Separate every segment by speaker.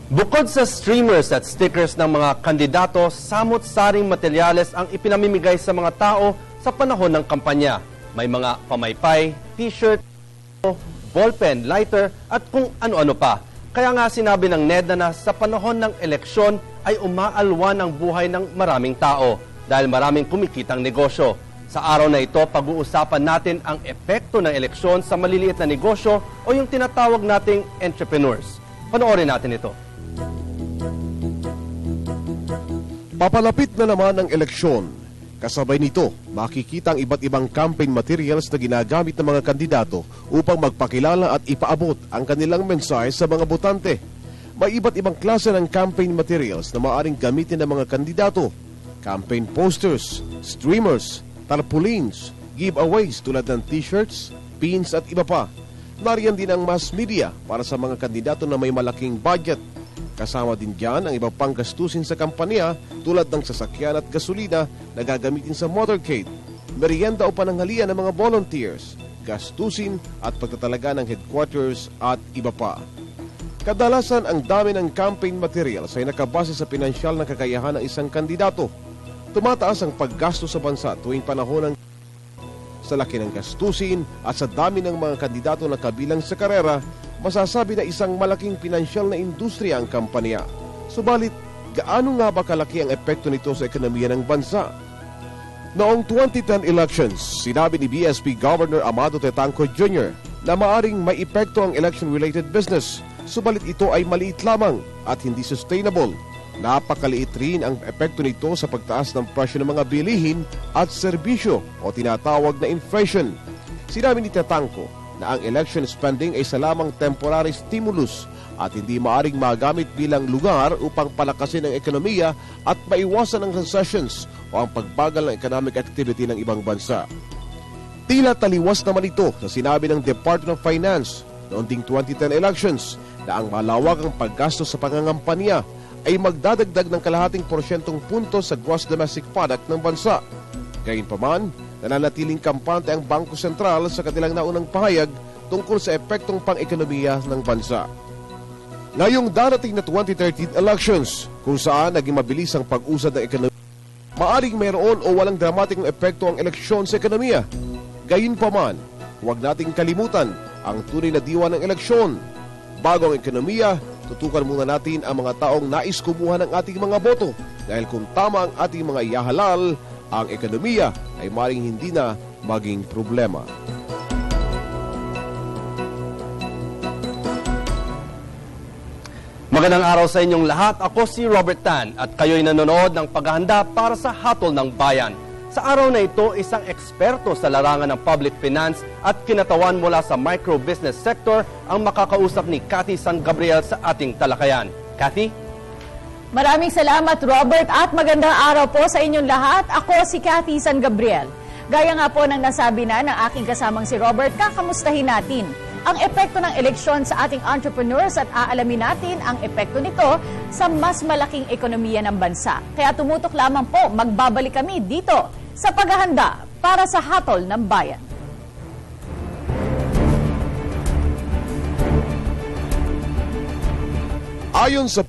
Speaker 1: Bukod sa streamers at stickers ng mga kandidato, samot-saring materyales ang ipinamimigay sa mga tao sa panahon ng kampanya. May mga pamaypay, t-shirt, ballpen, lighter at kung ano-ano pa. Kaya nga sinabi ng NEDA na sa panahon ng eleksyon ay umaalwan ang buhay ng maraming tao dahil maraming kumikitang negosyo. Sa araw na ito, pag-uusapan natin ang epekto ng eleksyon sa maliliit na negosyo o yung tinatawag nating entrepreneurs. Panoorin natin ito.
Speaker 2: Papalapit na naman ang eleksyon. Kasabay nito, makikita ang iba't ibang campaign materials na ginagamit ng mga kandidato upang magpakilala at ipaabot ang kanilang mensahe sa mga botante. May iba't ibang klase ng campaign materials na maaaring gamitin ng mga kandidato. Campaign posters, streamers, tarpaulins, giveaways tulad ng t-shirts, pins at iba pa. Nariyan din ang mass media para sa mga kandidato na may malaking budget. Kasama din dyan ang iba pang gastusin sa kampanya tulad ng sasakyan at gasolina na gagamitin sa motorcade, merienda o pananghalian ng mga volunteers, gastusin at pagtatalaga ng headquarters at iba pa. Kadalasan ang dami ng campaign materials ay nakabase sa pinansyal na kakayahan ng isang kandidato. Tumataas ang paggasto sa bansa tuwing panahon ng sa laki ng gastusin at sa dami ng mga kandidato na kabilang sa karera, masasabi na isang malaking pinansyal na industriya ang kampanya. Subalit, gaano nga ba kalaki ang epekto nito sa ekonomiya ng bansa? Noong 2010 elections, sinabi ni BSP Governor Amado Tetangco Jr. na maaring may epekto ang election-related business, subalit ito ay maliit lamang at hindi sustainable. Napakaliit rin ang epekto nito sa pagtaas ng presyo ng mga bilihin at serbisyo o tinatawag na inflation. Sinabi ni Tetangco na ang election spending ay sa lamang temporary stimulus at hindi maaring magamit bilang lugar upang palakasin ang ekonomiya at maiwasan ang recessions o ang pagbagal ng economic activity ng ibang bansa. Tila taliwas naman ito sa sinabi ng Department of Finance noong ding 2010 elections na ang malawakang paggastos sa pangangampanya ay magdadagdag ng kalahating porsyentong punto sa gross domestic product ng bansa. Gayunpaman, nananatiling kampante ang Bangko Sentral sa kanilang naunang pahayag tungkol sa epektong pang-ekonomiya ng bansa. Ngayong darating na 2013 elections, kung saan naging mabilis ang pag-usad ng ekonomiya, maaring mayroon o walang dramatikong epekto ang eleksyon sa ekonomiya. Gayunpaman, huwag nating kalimutan ang tunay na diwa ng eleksyon. Bago ang ekonomiya, tutukan muna natin ang mga taong nais kumuha ng ating mga boto dahil kung tama ang ating mga ihahalal, ang ekonomiya ay maring hindi na maging problema.
Speaker 1: Magandang araw sa inyong lahat. Ako si Robert Tan at kayo'y nanonood ng paghahanda para sa Hatol ng Bayan. Sa araw na ito, isang eksperto sa larangan ng public finance at kinatawan mula sa micro-business sector ang makakausap ni Cathy San Gabriel sa ating talakayan. Cathy?
Speaker 3: Maraming salamat, Robert, at magandang araw po sa inyong lahat. Ako si Cathy San Gabriel. Gaya nga po ng nasabi na ng aking kasamang si Robert, kakamustahin natin ang epekto ng eleksyon sa ating entrepreneurs at aalamin natin ang epekto nito sa mas malaking ekonomiya ng bansa. Kaya tumutok lamang po, magbabalik kami dito sa paghahanda para sa Hatol ng Bayan.
Speaker 2: Ayon sa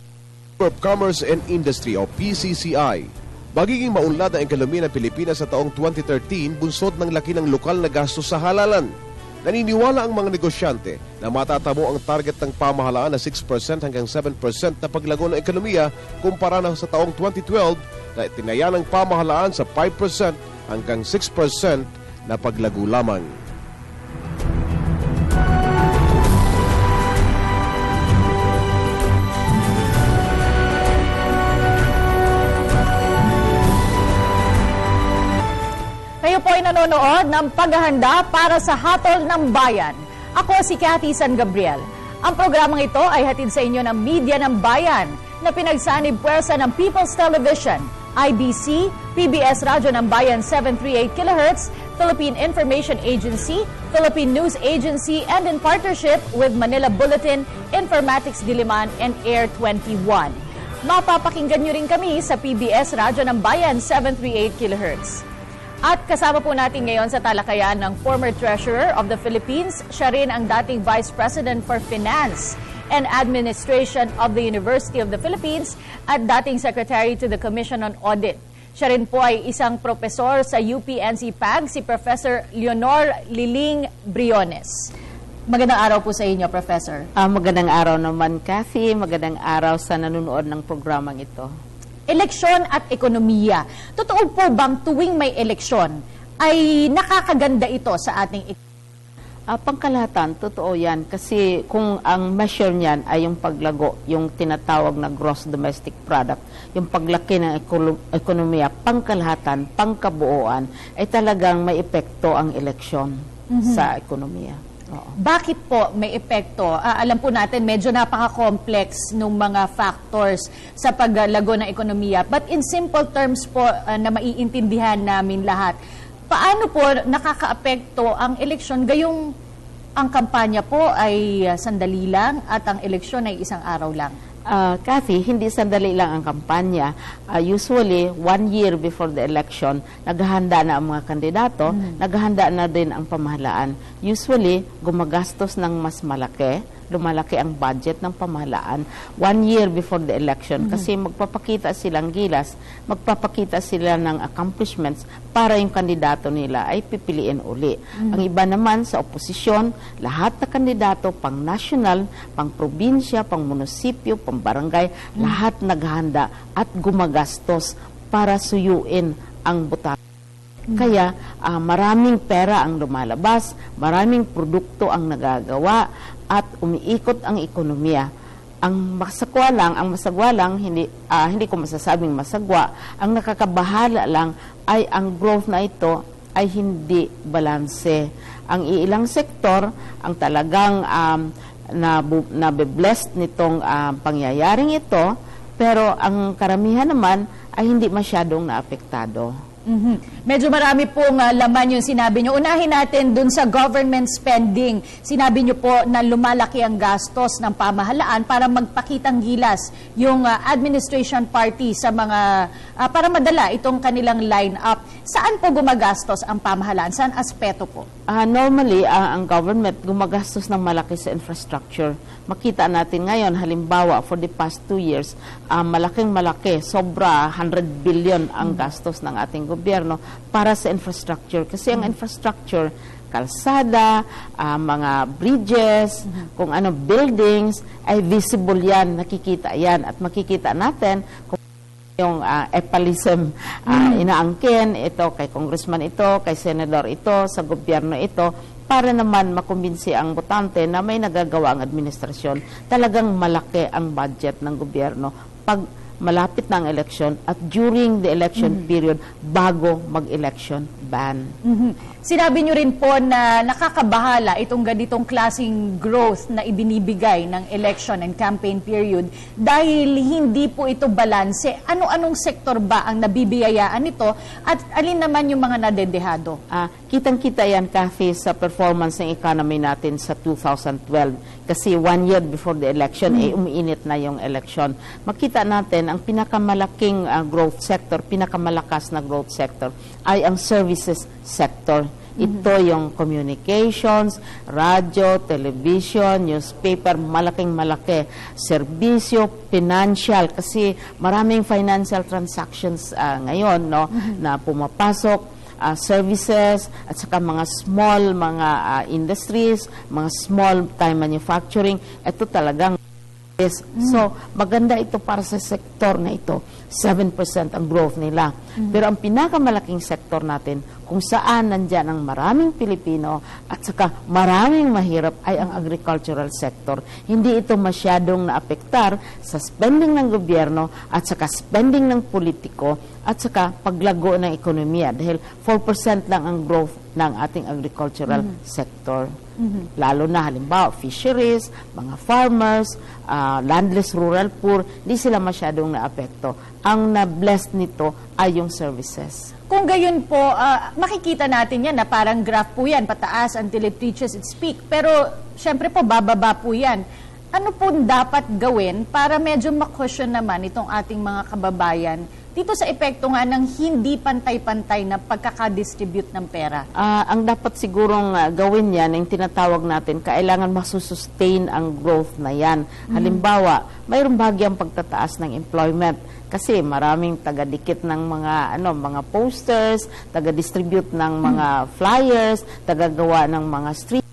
Speaker 2: of Commerce and Industry o PCCI, magiging maunlad ang ekonomiya ng Pilipinas sa taong 2013 bunsod ng laki ng lokal na gastos sa halalan. Naniniwala ang mga negosyante na matatamo ang target ng pamahalaan na 6% hanggang 7% na paglago ng ekonomiya kumpara na sa taong 2012 na itinaya ng pamahalaan sa 5% hanggang 6% na paglago lamang.
Speaker 3: Kayo po ay nanonood ng paghahanda para sa Hatol ng Bayan. Ako si Cathy San Gabriel. Ang programang ito ay hatid sa inyo ng Media ng Bayan na pinagsanib puwersa ng People's Television, IBC, PBS Radyo ng Bayan 738 kHz, Philippine Information Agency, Philippine News Agency, and in partnership with Manila Bulletin, Informatics Diliman, and Air 21. Mapapakinggan nyo rin kami sa PBS Radyo ng Bayan 738 kHz. At kasama po natin ngayon sa talakayan ng former Treasurer of the Philippines, siya rin ang dating Vice President for Finance and Administration of the University of the Philippines at dating Secretary to the Commission on Audit. Siya rin po ay isang profesor sa UP-NCPAG, si Professor Leonor Liling Briones. Magandang araw po sa inyo, Professor.
Speaker 4: Magandang araw naman, Kathy. Magandang araw sa nanonood ng programang ito.
Speaker 3: Eleksyon at ekonomiya. Totoo po bang tuwing may eleksyon ay nakakaganda ito sa ating
Speaker 4: Pangkalahatan, totoo yan. Kasi kung ang measure niyan ay yung paglago, yung tinatawag na gross domestic product, yung paglaki ng ekonomiya, pangkalahatan, pangkabuuan, ay talagang may epekto ang eleksyon sa ekonomiya. Oo.
Speaker 3: Bakit po may epekto? Alam po natin, medyo napaka-complex ng mga factors sa paglago ng ekonomiya. But in simple terms po na maiintindihan namin lahat, paano po nakaka-apekto ang eleksyon gayong ang kampanya po ay sandali lang at ang eleksyon ay isang araw lang?
Speaker 4: Kathy, hindi sandali lang ang kampanya. Usually, 1 year before the election, naghahanda na ang mga kandidato, naghahanda na din ang pamahalaan. Usually, gumagastos ng mas malaki, lumalaki ang budget ng pamahalaan 1 year before the election kasi magpapakita silang gilas, magpapakita sila ng accomplishments para yung kandidato nila ay pipiliin uli. Ang iba naman sa oposisyon, lahat na kandidato pang national, pang probinsya, pang munisipyo, pang barangay, lahat naghahanda at gumagastos para suyuin ang botahan. Kaya maraming pera ang lumalabas, maraming produkto ang nagagawa at umiikot ang ekonomiya. Ang masagwa lang, hindi ko masasabing masagwa, ang nakakabahala lang ay ang growth na ito ay hindi balanse. Ang iilang sektor ang talagang nabe-blessed nitong pangyayaring ito, pero ang karamihan naman ay hindi masyadong naapektado.
Speaker 3: Medyo marami pong laman yung sinabi nyo. Unahin natin dun sa government spending. Sinabi nyo po na lumalaki ang gastos ng pamahalaan para magpakitang gilas yung administration party sa mga, para madala itong kanilang line-up. Saan po gumagastos ang pamahalaan? Saan aspeto po?
Speaker 4: Normally, ang government gumagastos ng malaki sa infrastructure. Makita natin ngayon, halimbawa, for the past 2 years, malaking-malaki, sobra 100 billion ang gastos ng ating gobyerno para sa infrastructure. Kasi ang infrastructure, kalsada, mga bridges, kung ano, buildings, ay visible yan, nakikita yan. At makikita natin kung yung epalism inaangkin, ito kay congressman ito, kay senador ito, sa gobyerno ito, para naman makumbinsi ang botante na may nagagawa ang administrasyon. Talagang malaki ang budget ng gobyerno pag malapit na ang election at during the election period bago mag-election ban.
Speaker 3: Sinabi nyo rin po na nakakabahala itong ganitong klaseng growth na ibinibigay ng election and campaign period dahil hindi po ito balanse. Ano-anong sektor ba ang nabibiyayaan nito at alin naman yung mga nadedehado?
Speaker 4: Kitang-kita yan, Kathy, sa performance ng economy natin sa 2012. Kasi 1 year before the election, umiinit na yung election. Makita natin, ang pinakamalaking growth sector, pinakamalakas na growth sector, ay ang services sector. Ito yung communications, radyo, television, newspaper, malaking-malaki. Serbisyo, financial, kasi maraming financial transactions ngayon, no, na pumapasok. Services at saka mga small industries, mga small time manufacturing, ito talagang so maganda ito para sa sektor na ito. 7% ang growth nila. Pero ang pinakamalaking sektor natin, kung saan nandyan ang maraming Pilipino at saka maraming mahirap, ay ang agricultural sector. Hindi ito masyadong naapektar sa spending ng gobyerno at saka spending ng politiko at saka paglago ng ekonomiya dahil 4% lang ang growth ng ating agricultural sector. Lalo na halimbawa fisheries, mga farmers, landless rural poor, hindi sila masyadong naapekto. Ang na-blessed nito ay yung services.
Speaker 3: Kung gayon po, makikita natin yan na parang graph po yan, pataas until it reaches its peak. Pero syempre po, bababa po yan. Ano po dapat gawin para medyo ma-cushion naman itong ating mga kababayan dito sa epekto nga ng hindi pantay-pantay na pagkakadistribute ng pera?
Speaker 4: Ang dapat sigurong gawin yan, yung tinatawag natin, kailangan masusustain ang growth na yan. Halimbawa, mayroong bahagyang pagtataas ng employment kasi maraming taga-dikit ng mga posters, taga-distribute ng mga flyers, taga-gawa ng mga street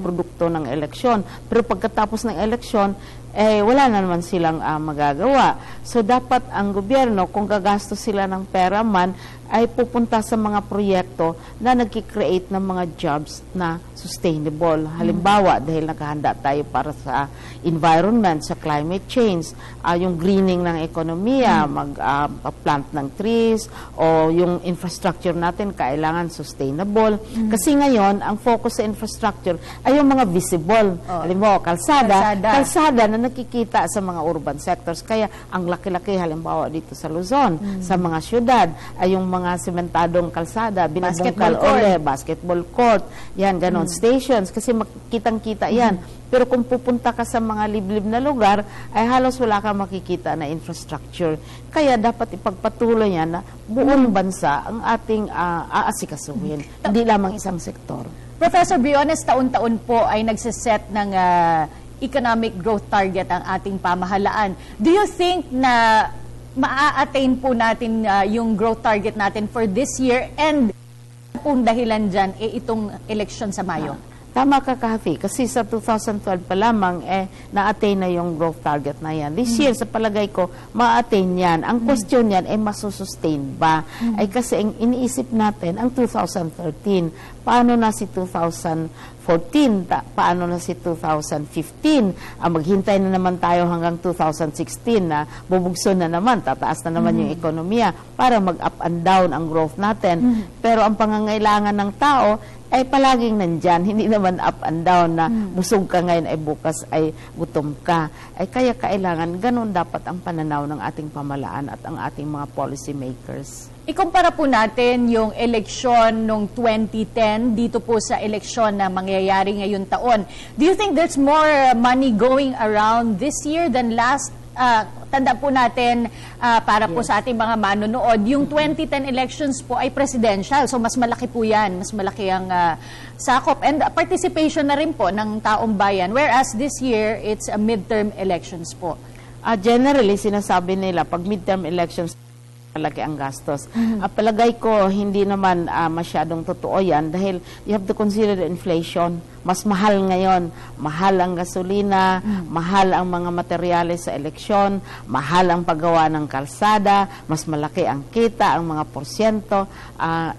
Speaker 4: produkto ng eleksyon. Pero pagkatapos ng eleksyon, wala na naman silang magagawa. So dapat ang gobyerno, kung gagastos sila ng pera man, ay pupunta sa mga proyekto na nagki-create ng mga jobs na sustainable. Halimbawa, dahil nakahanda tayo para sa environment, sa climate change, yung greening ng ekonomiya, mag-plant ng trees, o yung infrastructure natin kailangan sustainable. Kasi ngayon, ang focus sa infrastructure ay yung mga visible. Halimbawa, kalsada na nakikita sa mga urban sectors. Kaya ang laki-laki, halimbawa dito sa Luzon, sa mga syudad, ay yung mga sementadong kalsada, binubungkal basketball court, yan, ganon, stations, kasi makitang-kita yan. Pero kung pupunta ka sa mga liblib na lugar, ay halos wala kang makikita na infrastructure. Kaya dapat ipagpatuloy yan na buong bansa ang ating aasikasuhin, hindi lamang isang sektor.
Speaker 3: Professor Briones, taon-taon po ay nagsiset ng economic growth target ang ating pamahalaan. Do you think na maa-attain po natin yung growth target natin for this year, and kung dahilan dyan, itong election sa Mayo?
Speaker 4: Tama ka, Kathy, kasi sa 2012 pa lamang, na-attain na yung growth target na yan. This year, sa palagay ko, ma-attain yan. Ang question yan, masusustain ba? Ay kasi ang iniisip natin, ang 2013, paano na si 2014, paano na si 2015, maghintay na naman tayo hanggang 2016 na bubugso na naman, tataas na naman yung ekonomiya para mag-up and down ang growth natin. Pero ang pangangailangan ng tao ay palaging nandyan, hindi naman up and down na busog ka ngayon ay bukas ay gutom ka. Ay kaya kailangan, ganun dapat ang pananaw ng ating pamahalaan at ang ating mga policy makers.
Speaker 3: Ikumpara po natin yung eleksyon noong 2010 dito po sa eleksyon na mangyayari ngayong taon. Do you think there's more money going around this year than last? Tanda po natin para po sa ating mga manonood, yung 2010 elections po ay presidential. So mas malaki po yan, mas malaki ang sakop. And participation na rin po ng taong bayan. Whereas this year, it's a midterm elections po.
Speaker 4: Generally, sinasabi nila, pag midterm elections, malaki ang gastos. Palagay ko, hindi naman masyadong totoo yan dahil you have to consider the inflation. Mas mahal ngayon. Mahal ang gasolina, mahal ang mga materyales sa eleksyon, mahal ang paggawa ng kalsada, mas malaki ang kita, ang mga porsyento,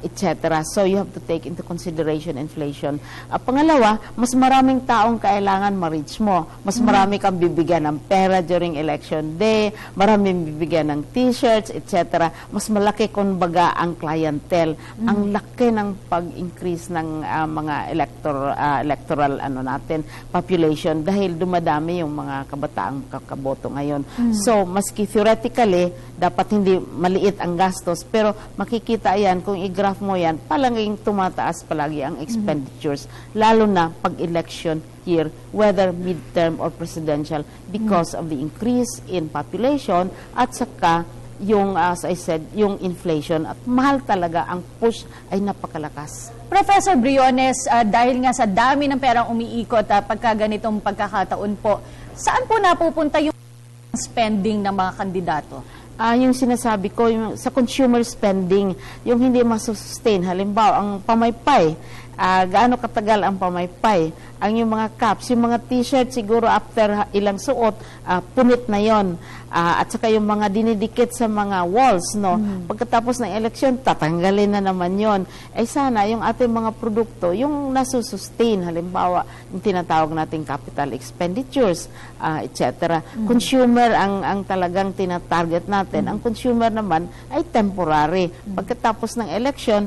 Speaker 4: etc. So you have to take into consideration inflation. Pangalawa, mas maraming taong kailangan ma-reach mo. Mas marami kang bibigyan ng pera during election day, maraming bibigyan ng t-shirts, etc. Mas malaki kumbaga ang clientele. Ang laki ng pag-increase ng mga electoral natin population dahil dumadami yung mga kabataang kakaboto ngayon. So maski theoretically dapat hindi maliit ang gastos, pero makikita yan kung i-graph mo yan, palaging tumataas palagi ang expenditures, lalo na pag election year, whether midterm or presidential, because of the increase in population at saka yung, as I said, yung inflation, at mahal talaga, ang push ay napakalakas.
Speaker 3: Professor Briones, dahil nga sa dami ng perang umiikot pagka ganitong pagkakataon po, saan po napupunta yung spending ng mga kandidato?
Speaker 4: Yung sinasabi ko, yung sa consumer spending, yung hindi masustain. Halimbawa, ang pamaypay, gaano katagal ang pamaypay? Ang yung mga caps, yung mga t-shirt, siguro after ilang suot, punit na yon. At saka yung mga dinidikit sa mga walls, no? Pagkatapos ng eleksyon, tatanggalin na naman yon. Ay sana, yung ating mga produkto, yung nasusustain, halimbawa, yung tinatawag nating capital expenditures, etc. Consumer ang talagang tinatarget natin. Ang consumer naman ay temporary. Pagkatapos ng election,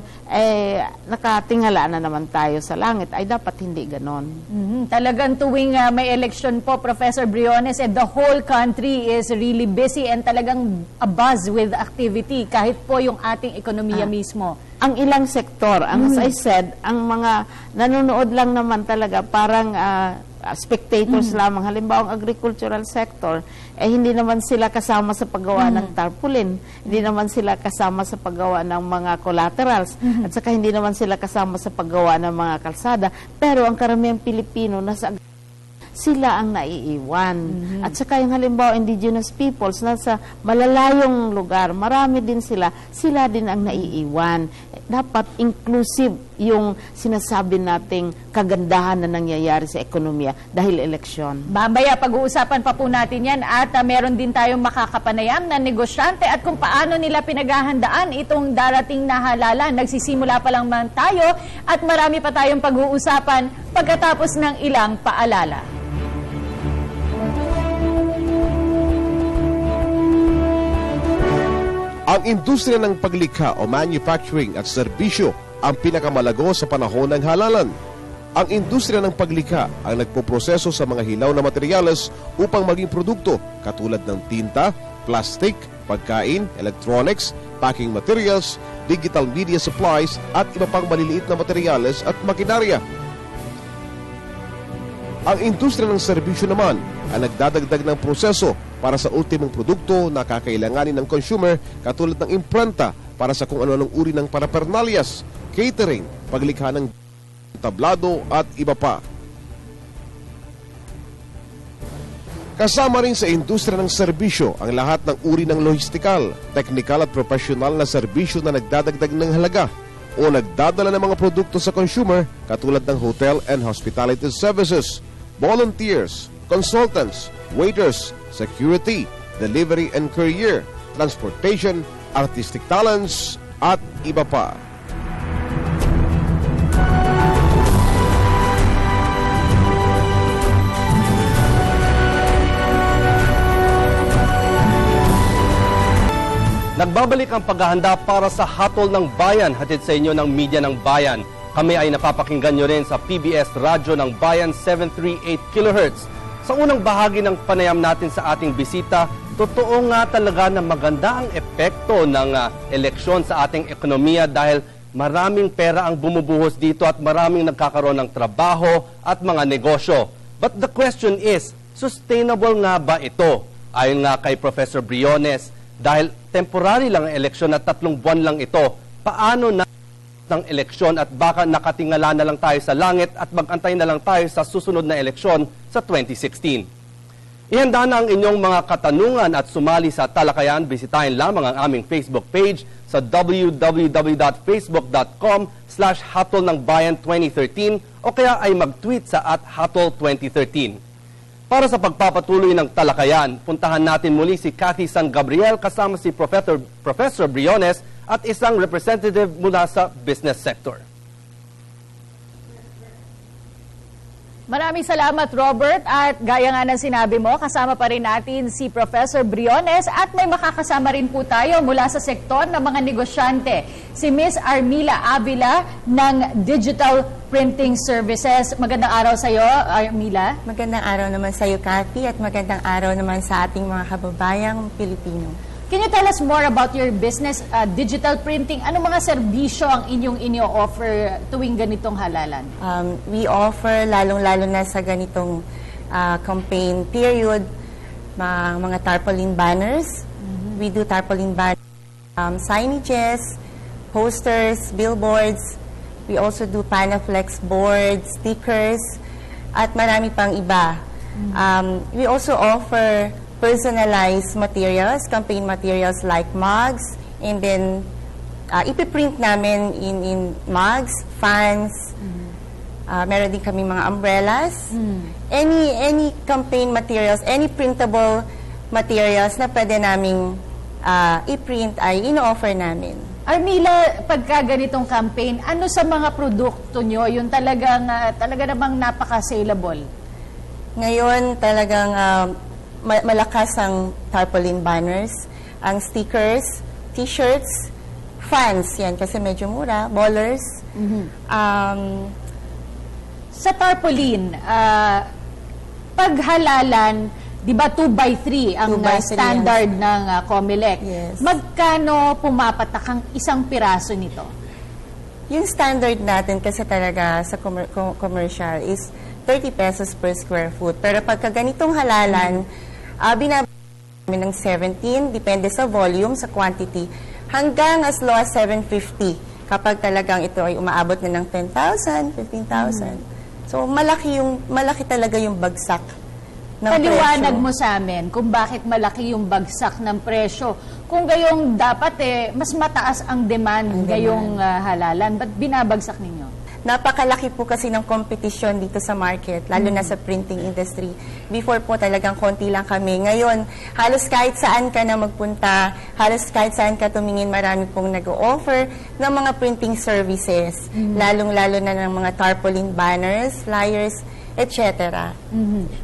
Speaker 4: nakatingala na naman tayo sa langit. Ay dapat hindi ganon.
Speaker 3: Talagang tuwing may election po, Professor Briones, the whole country is really busy and talagang abuzz with activity, kahit po yung ating ekonomiya mismo.
Speaker 4: Ang ilang sektor, as I said, ang mga nanonood lang naman talaga, parang spectators lamang. Halimbawa, ang agricultural sector, hindi naman sila kasama sa paggawa ng tarpaulin, hindi naman sila kasama sa paggawa ng mga collaterals, at saka hindi naman sila kasama sa paggawa ng mga kalsada. Pero ang karamihang Pilipino nasa sila ang naiiwan. At saka yung halimbawa indigenous peoples nasa malalayong lugar, marami din sila din ang naiiwan. Dapat inclusive yung sinasabi nating kagandahan na nangyayari sa ekonomiya dahil eleksyon.
Speaker 3: Mamaya pag-uusapan pa po natin yan at meron din tayong makakapanayam na negosyante at kung paano nila pinaghahandaan itong darating na halalan. Nagsisimula pa lang man tayo at marami pa tayong pag-uusapan pagkatapos ng ilang paalala.
Speaker 2: Ang industriya ng paglikha o manufacturing at serbisyo ang pinakamalago sa panahon ng halalan. Ang industriya ng paglikha ang nagpoproseso sa mga hilaw na materyales upang maging produkto katulad ng tinta, plastic, pagkain, electronics, packing materials, digital media supplies at iba pang maliliit na materyales at makinarya. Ang industriya ng serbisyo naman ang nagdadagdag ng proseso para sa ultimong produkto na kakailanganin ng consumer katulad ng imprenta para sa kung ano-anong uri ng parapernalyas, catering, paglikha ng tablado at iba pa. Kasama rin sa industriya ng serbisyo ang lahat ng uri ng lohistikal, teknikal at profesional na serbisyo na nagdadagdag ng halaga o nagdadala ng mga produkto sa consumer katulad ng hotel and hospitality services, volunteers, consultants, waiters, security, delivery and courier, transportation, artistic talents, at iba pa.
Speaker 1: Nagbabalik ang paghahanda para sa Hatol ng Bayan, hatid sa inyo ng Media ng Bayan. Kami ay napapakinggan nyo rin sa PBS Radyo ng Bayan 738 kHz. Sa unang bahagi ng panayam natin sa ating bisita, totoo nga talaga na maganda ang epekto ng eleksyon sa ating ekonomiya dahil maraming pera ang bumubuhos dito at maraming nagkakaroon ng trabaho at mga negosyo. But the question is, sustainable nga ba ito? Ayon nga kay Professor Briones, dahil temporary lang ang eleksyon at 3 buwan lang ito, paano na ng eleksyon at baka nakatingala na lang tayo sa langit at magantay na lang tayo sa susunod na eleksyon sa 2016. Ihanda na ang inyong mga katanungan at sumali sa talakayan. Bisitahin lamang ang aming Facebook page sa www.facebook.com/hatolnangbayan2013 o kaya ay mag-tweet sa @hatol2013. Para sa pagpapatuloy ng talakayan, puntahan natin muli si Cathy San Gabriel kasama si Professor Briones at isang representative mula sa business sector.
Speaker 3: Maraming salamat, Robert. At gaya nga ng sinabi mo, kasama pa rin natin si Professor Briones at may makakasama rin po tayo mula sa sektor ng mga negosyante, si Miss Armila Avila ng Digital Printing Services. Magandang araw sa iyo, Armila.
Speaker 5: Magandang araw naman sa iyo, Cathy, at magandang araw naman sa ating mga kababayang Pilipino.
Speaker 3: Can you tell us more about your business, digital printing? Anong mga serbisyo ang inyong inyo-offer tuwing ganitong halalan?
Speaker 5: We offer, lalong-lalo na sa ganitong campaign period, mga tarpaulin banners. We do tarpaulin banners, signages, posters, billboards. We also do Panaflex boards, stickers, at marami pang iba. We also offer personalized materials, campaign materials like mugs, and then ipiprint namin in mugs, fans, meron din kami mga umbrellas, any campaign materials, any printable materials na pwede naming i-print ay ino-offer namin.
Speaker 3: Armila, pagka ganitong campaign, ano sa mga produkto nyo yung talaga namang napaka-saleable? Ngayon
Speaker 5: talagang malakas ang tarpaulin banners, ang stickers, t-shirts, fans, yan kasi medyo mura, ballers.
Speaker 3: Sa tarpaulin, paghalalan, di ba 2x3 ang
Speaker 5: 2x3
Speaker 3: standard ng COMELEC?
Speaker 5: Yes.
Speaker 3: Magkano pumapatak ang isang piraso nito?
Speaker 5: Yung standard natin kasi talaga sa commercial is 30 pesos per square foot. Pero pagka ganitong halalan, binababa namin ng 17, depende sa volume, sa quantity, hanggang as low as 750 kapag talagang ito ay umaabot na ng 10,000, 15,000. So, malaki talaga yung bagsak ng
Speaker 3: Paliwanag
Speaker 5: presyo.
Speaker 3: mo sa amin kung bakit malaki yung bagsak ng presyo. Kung gayong dapat mas mataas ang demand gayong halalan, ba't binabagsak ninyo?
Speaker 5: Napakalaki po kasi ng kompetisyon dito sa market, lalo na sa printing industry. Before po talagang konti lang kami. Ngayon, halos kahit saan ka na magpunta, halos kahit saan ka tumingin, marami pong nag-o-offer ng mga printing services. Lalong-lalo na ng mga tarpaulin banners, flyers, etc.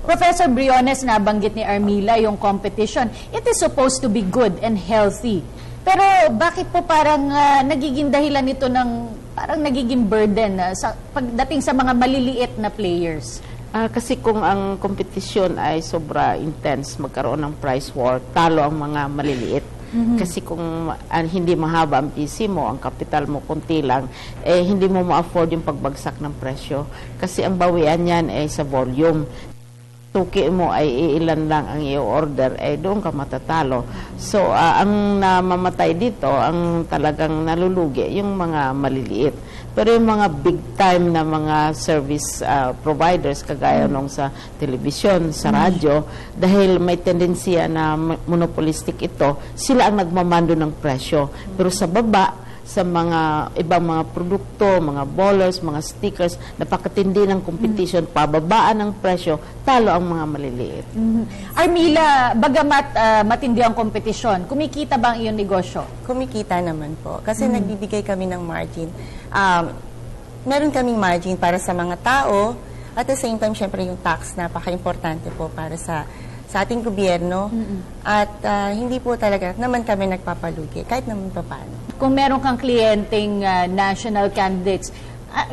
Speaker 3: Professor Briones, nabanggit ni Armila yung competition. It is supposed to be good and healthy. Pero bakit po parang nagiging dahilan nito ng parang nagiging burden sa pagdating sa mga maliliit na players?
Speaker 4: Kasi kung ang kompetisyon ay sobra intense, magkaroon ng price war, talo ang mga maliliit. Kasi kung hindi mahaba ang PC mo, ang kapital mo kunti lang, hindi mo ma-afford yung pagbagsak ng presyo. Kasi ang bawian yan ay sa volume. Tuki mo ay ilan lang ang i-order, doon ka matatalo. So, ang namamatay dito, ang talagang nalulugi, yung mga maliliit. Pero yung mga big time na mga service providers, kagaya nung sa telebisyon, sa radyo, dahil may tendensiya na monopolistic ito, sila ang nagmamando ng presyo. Pero sa baba, sa mga ibang mga produkto, mga ballers, mga stickers, napakatindi ng competition, pababaan ng presyo, talo ang mga maliliit.
Speaker 3: Armila, bagamat matindi ang kompetisyon, kumikita ba ang iyong negosyo?
Speaker 5: Kumikita naman po. Kasi nagbibigay kami ng margin. Meron kaming margin para sa mga tao. At the same time, syempre yung tax, napaka-importante po para sa ating gobyerno. At hindi po talaga naman kami nagpapalugi, kahit naman pa paano.
Speaker 3: Kung meron kang kliyenteng national candidates,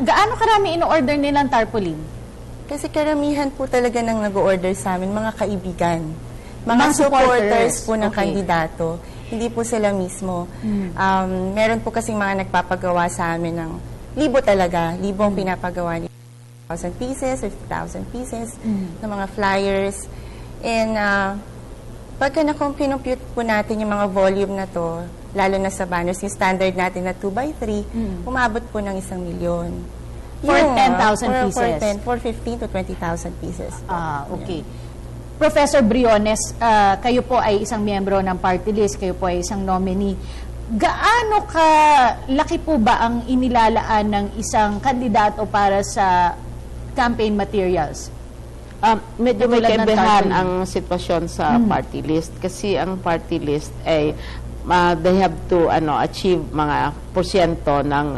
Speaker 3: gaano karami ino-order nilang tarpaulin?
Speaker 5: Kasi karamihan po talaga nang nag-order sa amin, mga kaibigan. Mga
Speaker 3: Mga supporters.
Speaker 5: supporters po ng
Speaker 3: Okay.
Speaker 5: kandidato. Hindi po sila mismo. Meron po kasing mga nagpapagawa sa amin ng libo talaga. Libo ang pinapagawa nila. 1,000 pieces, 50,000 pieces ng mga flyers. And pagka na-compute po natin yung mga volume na to, lalo na sa banners, yung standard natin na 2x3, umabot po ng 1 milyon.
Speaker 3: For 10,000 pieces?
Speaker 5: For 15 to 20,000 pieces.
Speaker 3: Okay. Professor Briones, kayo po ay isang miyembro ng party list, kayo po ay isang nominee. Gaano ka laki po ba ang inilalaan ng isang kandidato para sa campaign materials?
Speaker 4: Medyo may
Speaker 3: Katulad ng
Speaker 4: kaibahan
Speaker 3: tarpaulin.
Speaker 4: ang sitwasyon sa party list kasi ang party list ay they have to achieve mga porsyento ng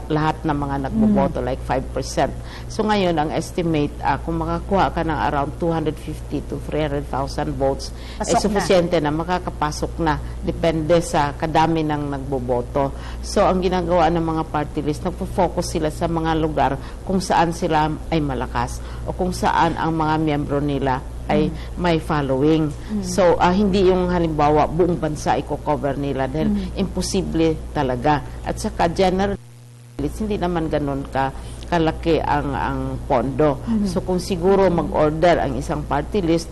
Speaker 4: lahat ng mga nagboboto, like 5%. So ngayon, ang estimate, kung makakuha ka ng around 250 to 300,000 votes, ay
Speaker 3: Pasok
Speaker 4: sufisyente na makakapasok na, depende sa kadami ng nagboboto. So ang ginagawa ng mga party list, nagpo-focus sila sa mga lugar kung saan sila ay malakas o kung saan ang mga miyembro nila ay may following. So, hindi yung halimbawa buong bansa i-cover nila dahil imposible talaga. At saka general, hindi naman ganun kalaki ang pondo. So, kung siguro mag-order ang isang party list,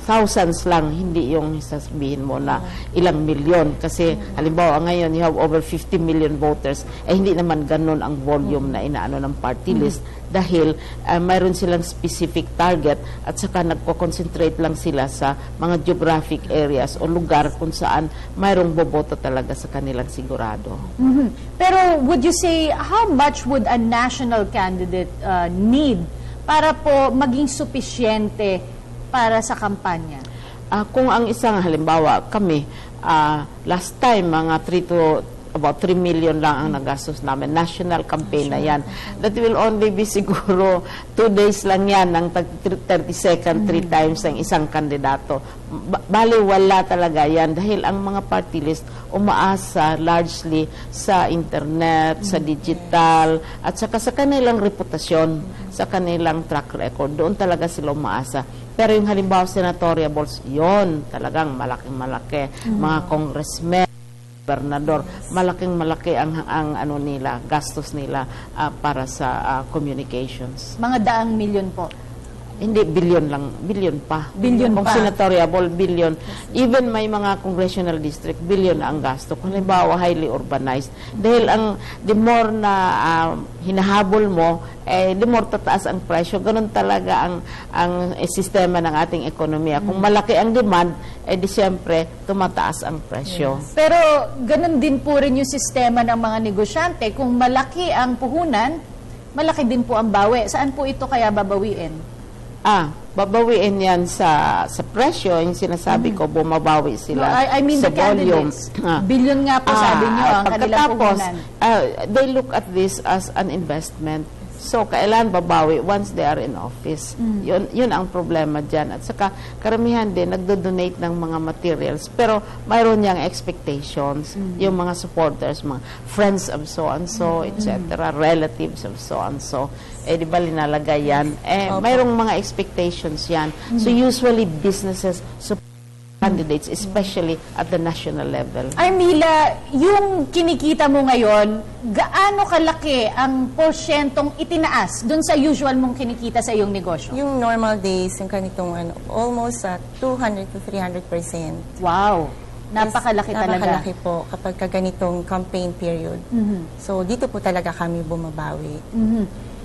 Speaker 4: thousands lang, hindi yung sasabihin mo na ilang milyon. Kasi, halimbawa ngayon, you have over 50 million voters, hindi naman ganun ang volume na inaano ng party list dahil mayroon silang specific target at saka nagko-concentrate lang sila sa mga geographic areas o lugar kung saan mayroong boboto talaga sa kanilang sigurado.
Speaker 3: Pero would you say, how much would a national candidate need para po maging supisyente para sa kampanya?
Speaker 4: Kung ang isang halimbawa kami, last time mga about 3 million lang ang nagastos namin. National campaign na yan. That will only be siguro 2 days lang yan ng 30 second, 3 times ang isang kandidato. Bali, wala talaga yan dahil ang mga party list umaasa largely sa internet, sa digital, at saka sa kanilang reputasyon, sa kanilang track record. Doon talaga sila umaasa. Pero yung halimbawa senatoriables, yon talagang malaking-malaki. Mga congressmen, gobernador, malaking-malaki ang ano nila, gastos nila para sa communications.
Speaker 3: Mga daang milyon po.
Speaker 4: Hindi, billion lang. Billion pa.
Speaker 3: Billion
Speaker 4: Kung
Speaker 3: pa.
Speaker 4: senatoriable, billion. Even may mga congressional district, billion na ang gasto. Kung halimbawa, highly urbanized. Dahil the more na hinahabol mo, the more tataas ang presyo. Ganun talaga ang sistema ng ating ekonomiya. Kung malaki ang demand, di siyempre, tumataas ang presyo.
Speaker 3: Pero ganun din po rin yung sistema ng mga negosyante. Kung malaki ang puhunan, malaki din po ang bawi. Saan po ito kaya babawiin?
Speaker 4: Babawiin yan sa presyo. Yung sinasabi ko, bumabawi
Speaker 3: No,
Speaker 4: sila
Speaker 3: I mean
Speaker 4: sa
Speaker 3: the candidates. Billion nga po sabi niyo ang kanilang puhunan.
Speaker 4: They look at this as an investment. So, kailan babawi once they are in office. Yun ang problema dyan. At saka, karamihan din, nagdo-donate ng mga materials. Pero, mayroon niyang expectations. Yung mga supporters, mga friends of so-and-so, etc., relatives of so-and-so. Di ba linalagay yan? Mayroong mga expectations yan. So, usually, businesses support candidates, especially at the national level.
Speaker 3: Armila, yung kinikita mo ngayon, gaano kalaki ang porsyentong itinaas dun sa usual mong kinikita sa iyong negosyo?
Speaker 5: Yung normal days, yung ganitong almost 200 to 300%.
Speaker 3: Wow! Napakalaki talaga.
Speaker 5: Napakalaki po kapag ganitong campaign period. So, dito po talaga kami bumabawi.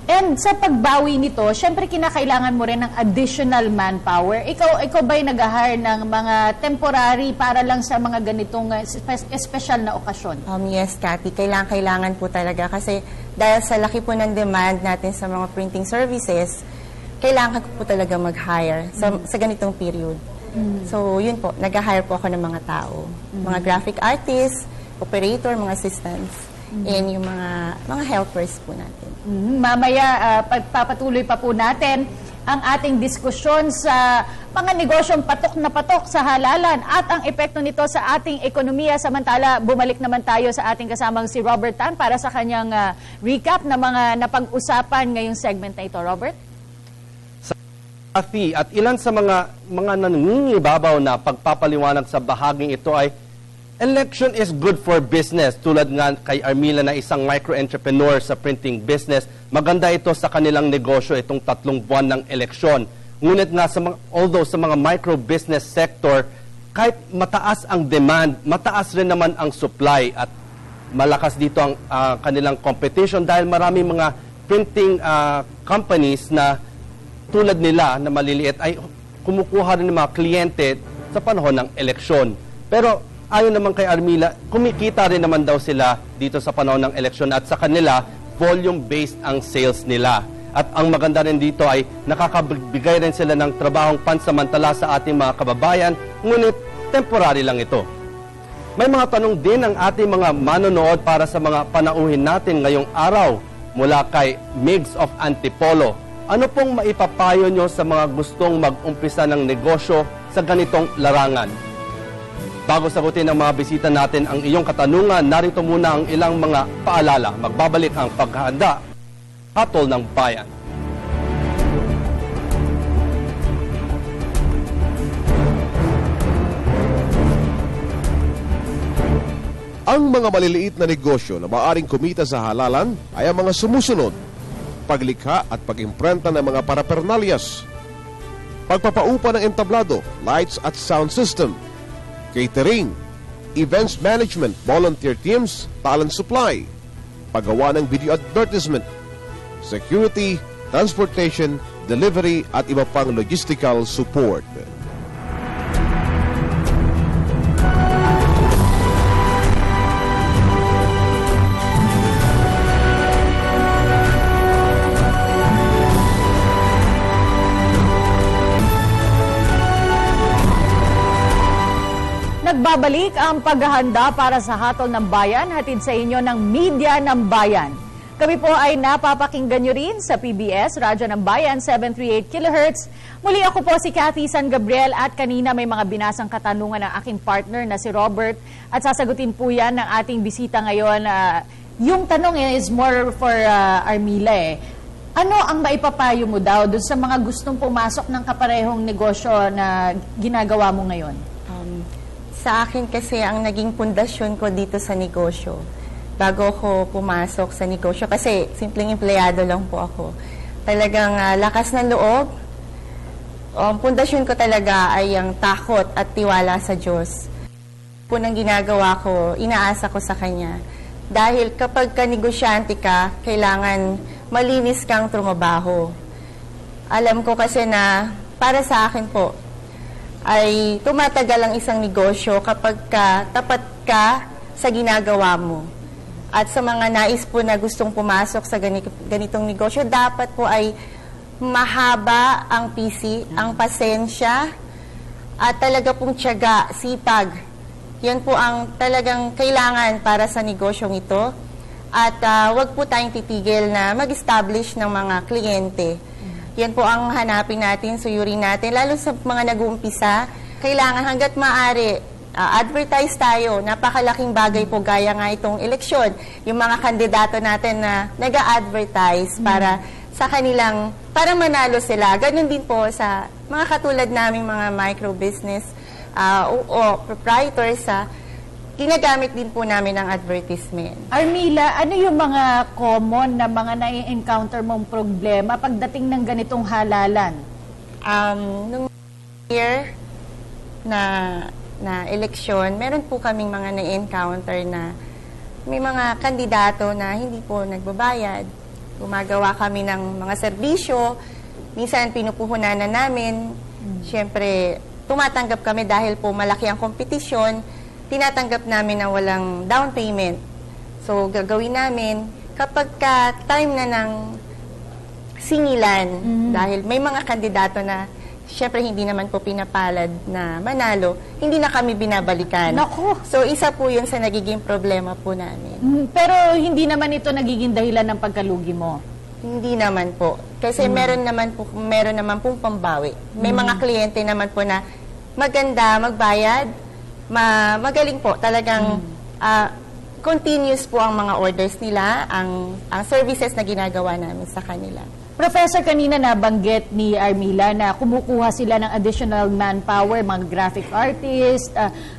Speaker 3: And sa pagbawi nito, syempre kinakailangan mo rin ng additional manpower. Ikaw ba'y nag-hire ng mga temporary para lang sa mga ganitong special na okasyon?
Speaker 5: Yes, Cathy. Kailangan po talaga kasi dahil sa laki po ng demand natin sa mga printing services, kailangan ko po talaga mag-hire sa ganitong period. So, yun po. Nag-hire po ako ng mga tao. Mga graphic artists, operator, mga assistants, and yung mga helpers po natin.
Speaker 3: Mamaya, pagpapatuloy pa po natin ang ating diskusyon sa mga negosyong patok na patok sa halalan at ang epekto nito sa ating ekonomiya. Samantala, bumalik naman tayo sa ating kasamang si Robert Tan para sa kanyang recap ng mga napag-usapan ngayong segment na ito. Robert?
Speaker 1: At ilan sa mga nangingibabaw na pagpapaliwanag sa bahaging ito ay election is good for business. Tulad nga kay Armila na isang micro-entrepreneur sa printing business, maganda ito sa kanilang negosyo itong 3 buwan ng eleksyon. Ngunit nga, although sa mga micro-business sector, kahit mataas ang demand, mataas rin naman ang supply at malakas dito ang kanilang competition dahil marami mga printing companies na tulad nila na maliliit ay kumukuha rin ng mga kliyente sa panahon ng eleksyon. Pero ayon naman kay Armila, kumikita rin naman daw sila dito sa panahon ng eleksyon at sa kanila, volume-based ang sales nila. At ang maganda rin dito ay nakakabigay rin sila ng trabahong pansamantala sa ating mga kababayan, ngunit temporary lang ito. May mga tanong din ang ating mga manonood para sa mga panauhin natin ngayong araw mula kay Migs of Antipolo. Ano pong maipapayo nyo sa mga gustong mag-umpisa ng negosyo sa ganitong larangan? Bago sagutin ng mga bisita natin ang iyong katanungan, narito muna ang ilang mga paalala. Magbabalik ang paghahanda, Hatol ng Bayan.
Speaker 2: Ang mga maliliit na negosyo na maaring kumita sa halalan ay ang mga sumusunod: paglikha at pag-imprenta ng mga parapernalyas, pagpapaupa ng entablado, lights at sound system, catering, events management, volunteer teams, talent supply, paggawa ng video advertisement, security, transportation, delivery at iba pang logistical support.
Speaker 3: Nagbabalik ang paghahanda para sa Hatol ng Bayan, hatid sa inyo ng Media ng Bayan. Kami po ay napapakinggan nyo rin sa PBS, Radyo ng Bayan, 738 kHz. Muli ako po si Cathy San Gabriel at kanina may mga binasang katanungan ng aking partner na si Robert at sasagutin po yan ng ating bisita ngayon. Yung tanong is more for Armila Ano ang maipapayo mo daw doon sa mga gustong pumasok ng kaparehong negosyo na ginagawa mo ngayon?
Speaker 5: Sa akin kasi ang naging pundasyon ko dito sa negosyo, bago ako pumasok sa negosyo, kasi simpleng empleyado lang po ako. Talagang lakas ng loob, pundasyon ko talaga ay ang takot at tiwala sa Diyos. Po nang ginagawa ko, inaasa ko sa Kanya. Dahil kapag kanegosyante ka, kailangan malinis kang trumabaho. Alam ko kasi na para sa akin po, ay tumatagal ang isang negosyo kapag tapat ka sa ginagawa mo. At sa mga nais po na gustong pumasok sa ganitong negosyo, dapat po ay mahaba ang PC, ang pasensya, at talaga pong tiyaga, sipag. Yan po ang talagang kailangan para sa negosyong ito. At wag po tayong titigil na mag-establish ng mga kliyente. Yan po ang hanapin natin, suyurin natin. Lalo sa mga nag-uumpisa, kailangan hanggat maaari, advertise tayo. Napakalaking bagay po gaya nga itong eleksyon. Yung mga kandidato natin na nag-a-advertise para sa kanilang, para manalo sila. Ganun din po sa mga katulad naming mga micro-business o proprietors, ginagamit din po namin ang advertisement.
Speaker 3: Armila, ano yung mga common na mga nai-encounter mong problema pagdating ng ganitong halalan?
Speaker 5: Nung year na eleksyon, meron po kaming mga na-encounter na may mga kandidato na hindi po nagbabayad. Gumagawa kami ng mga serbisyo, minsan pinupuhunan na namin. Siyempre, tumatanggap kami dahil po malaki ang kompetisyon, tinatanggap namin na walang down payment. So, gagawin namin kapag time na ng singilan, dahil may mga kandidato na siyempre hindi naman po pinapalad na manalo, hindi na kami binabalikan.
Speaker 3: Naku!
Speaker 5: So, isa po yun sa nagiging problema po namin.
Speaker 3: Pero hindi naman ito nagiging dahilan ng pagkalugi mo.
Speaker 5: Hindi naman po. Kasi meron naman pong pambawi. May mga kliyente naman po na maganda, magbayad, magaling po. Talagang continuous po ang mga orders nila, ang services na ginagawa namin sa kanila.
Speaker 3: Professor, kanina nabanggit ni Armila na kumukuha sila ng additional manpower, mga graphic artist,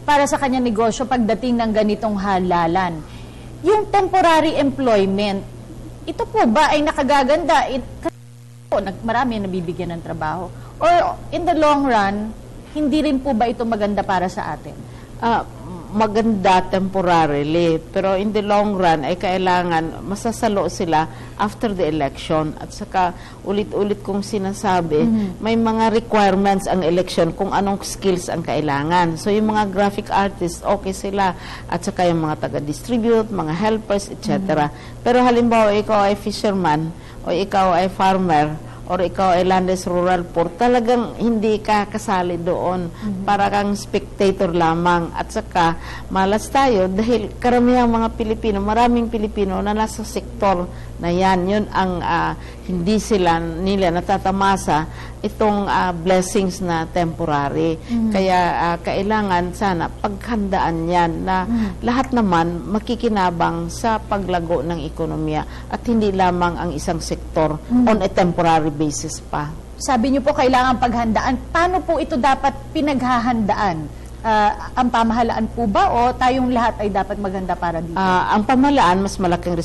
Speaker 3: para sa kanyang negosyo pagdating ng ganitong halalan. Yung temporary employment, ito po ba ay nakagaganda? Marami nabibigyan ng trabaho. Or in the long run, hindi rin po ba ito maganda para sa atin?
Speaker 4: Maganda temporarily, pero in the long run ay kailangan masasalo sila after the election. At saka ulit-ulit kong sinasabi, may mga requirements ang election kung anong skills ang kailangan. So yung mga graphic artists, okay sila. At saka yung mga taga-distribute, mga helpers, etc. Pero halimbawa ikaw ay fisherman o ikaw ay farmer or ikaw ay landes rural poor, talagang hindi ka kasali doon. Para kang spectator lamang. At saka, malas tayo dahil karamihang mga Pilipino, maraming Pilipino na nasa sektor na yan. Yun ang hindi nila natatamasa itong blessings na temporary. Kaya kailangan sana paghandaan yan na lahat naman makikinabang sa paglago ng ekonomiya at hindi lamang ang isang sektor on a temporary basis pa.
Speaker 3: Sabi niyo po kailangan paghandaan. Paano po ito dapat pinaghahandaan? Ang pamahalaan po ba o tayong lahat ay dapat maghanda para dito?
Speaker 4: Ang pamahalaan mas malaking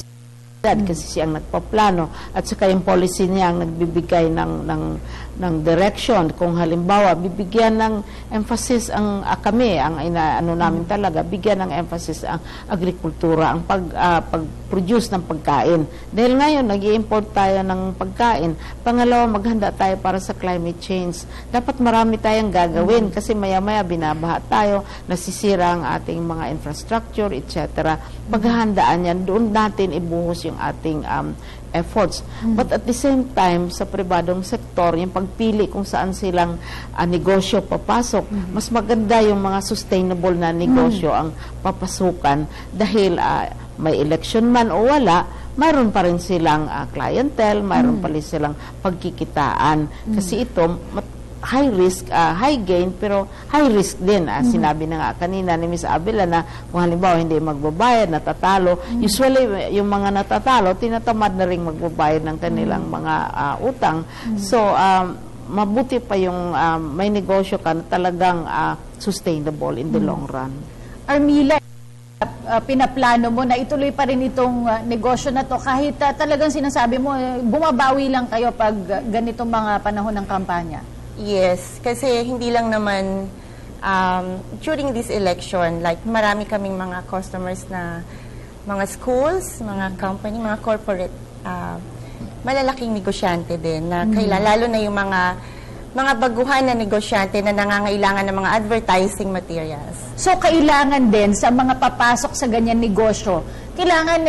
Speaker 4: kasi siya ang nagpaplano at saka yung policy niya ang nagbibigay ng direction. Kung halimbawa bibigyan ng emphasis ang kami, ang ano namin talaga, bigyan ng emphasis ang agrikultura, ang pag-produce ng pagkain. Dahil ngayon nag-i-import tayo ng pagkain. Pangalawa, maghanda tayo para sa climate change. Dapat marami tayong gagawin kasi maya-maya binabaha tayo, nasisira ang ating mga infrastructure, etc. Paghahandaan yan, doon natin ibuhos yung ating efforts. But at the same time, sa pribadong sektor, yung pagpili kung saan silang negosyo papasok, mas maganda yung mga sustainable na negosyo ang papasukan dahil may election man o wala, mayroon pa rin silang clientele, mayroon pa rin silang pagkikitaan. Kasi ito, high risk, high gain, pero high risk din. Sinabi na nga kanina ni Ms. Abela na kung halimbawa hindi magbabayad, natatalo. Usually, yung mga natatalo, tinatamad na rin magbabayad ng kanilang mga utang. So, mabuti pa yung may negosyo ka na talagang sustainable in the long run.
Speaker 3: Armila, pinaplano mo na ituloy pa rin itong negosyo na to kahit talagang sinasabi mo, bumabawi lang kayo pag ganitong mga panahon ng kampanya?
Speaker 5: Yes, kasi hindi lang naman during this election, like marami kaming mga customers na mga schools, mga company, mga corporate, malalaking negosyante din na lalo na yung mga baguhan na negosyante na nangangailangan ng mga advertising materials.
Speaker 3: So, kailangan din sa mga papasok sa ganyan negosyo, kailangan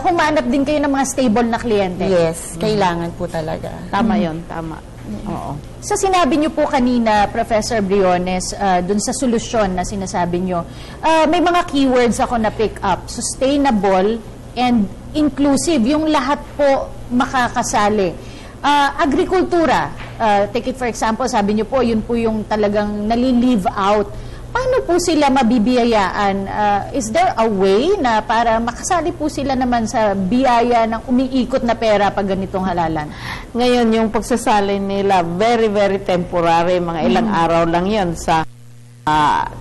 Speaker 3: humanap din kayo ng mga stable na kliyente.
Speaker 5: Yes, kailangan po talaga.
Speaker 4: Tama yon, tama. Oo.
Speaker 3: Sa sinabi niyo po kanina, Professor Briones, dun sa solusyon na sinasabi niyo, may mga keywords ako na pick up. Sustainable and inclusive. Yung lahat po makakasali. Agrikultura, take it for example, sabi niyo po, yun po yung talagang nali-leave out. Paano po sila mabibiyayaan? Is there a way na para makasali po sila naman sa biyaya ng umiikot na pera pag ganitong halalan?
Speaker 4: Ngayon, yung pagsasali nila, very, very temporary. Mga ilang araw lang yon sa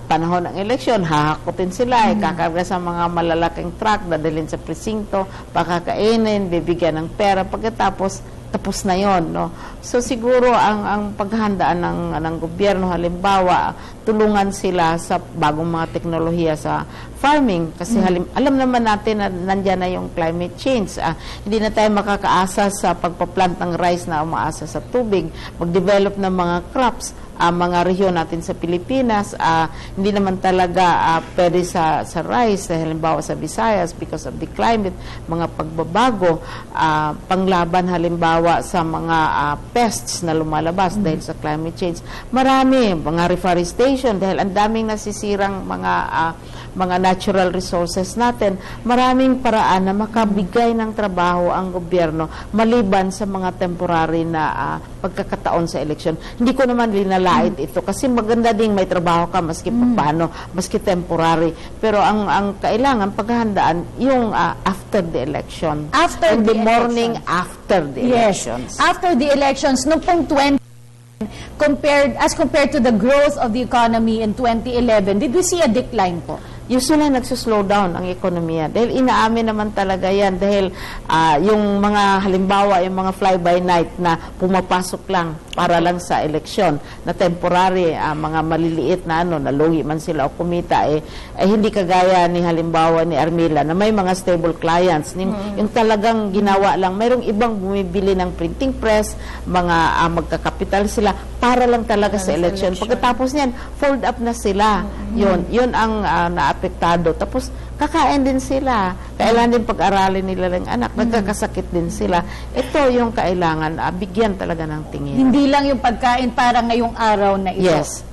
Speaker 4: panahon ng eleksyon. Hahakutin sila, kakarga sa mga malalaking truck, dadalhin sa presinto, pakakainin, bibigyan ng pera. Pagkatapos, tapos na yon, no? So siguro ang paghahandaan ng gobyerno, halimbawa tulungan sila sa bagong mga teknolohiya sa farming kasi alam naman natin na nandiyan na yung climate change. Hindi na tayo makakaasa sa pagpa-plant ng rice na umaasa sa tubig, mag-develop ng mga crops, mga rehiyon natin sa Pilipinas, hindi naman talaga pwede sa rice, halimbawa sa Visayas because of the climate, mga pagbabago, panglaban halimbawa sa mga pests na lumalabas dahil sa climate change. Marami, mga reforestation dahil ang daming nasisirang mga natural resources natin. Maraming paraan na makabigay ng trabaho ang gobyerno maliban sa mga temporary na pagkakataon sa eleksyon. Hindi ko naman linalait ito kasi maganda ding may trabaho ka maski paano, maski temporary. Pero ang kailangan paghahandaan yung after the election.
Speaker 3: After
Speaker 4: in
Speaker 3: the
Speaker 4: the morning
Speaker 3: election.
Speaker 4: after the elections.
Speaker 3: After the elections, noong pong 20 as compared to the growth of the economy in 2011, did we see a decline po?
Speaker 4: Usually nagsuslow down ang ekonomiya dahil inaamin naman talaga yan dahil yung mga halimbawa yung mga fly-by-night na pumapasok lang para lang sa eleksyon na temporary, mga maliliit na nalugi man sila o kumita hindi kagaya ni halimbawa ni Armila na may mga stable clients yung talagang ginawa lang, mayroong ibang bumibili ng printing press, mga magkakapital sila para lang talaga sa eleksyon. Pagkatapos niyan, fold up na sila. Yun ang naapektado. Tapos, kakain din sila. Kailangan din pag-aralin nila ng anak. Nagkakasakit din sila. Ito yung kailangan, bigyan talaga ng tingin.
Speaker 3: Hindi lang yung pagkain para ngayong araw na ito.
Speaker 4: Yes.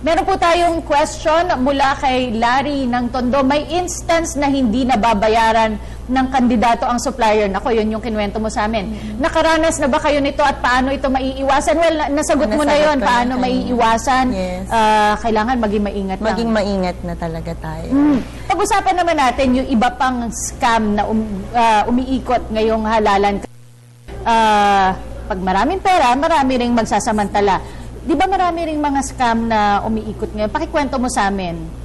Speaker 3: Meron po tayong question mula kay Larry ng Tondo. May instance na hindi nababayaran ng kandidato ang supplier. Nako, yun yung kinuwento mo sa amin. Nakaranas na ba kayo nito at paano ito maiiwasan? Well, nasagot mo na yun. Paano maiiwasan?
Speaker 5: Yes.
Speaker 3: Kailangan maging maingat lang.
Speaker 5: Maging maingat na talaga tayo.
Speaker 3: Pag-usapan naman natin yung iba pang scam na umiikot ngayong halalan. Pag maraming pera, marami ring magsasamantala. Di ba marami ring mga scam na umiikot ngayon? Pakikwento mo sa amin.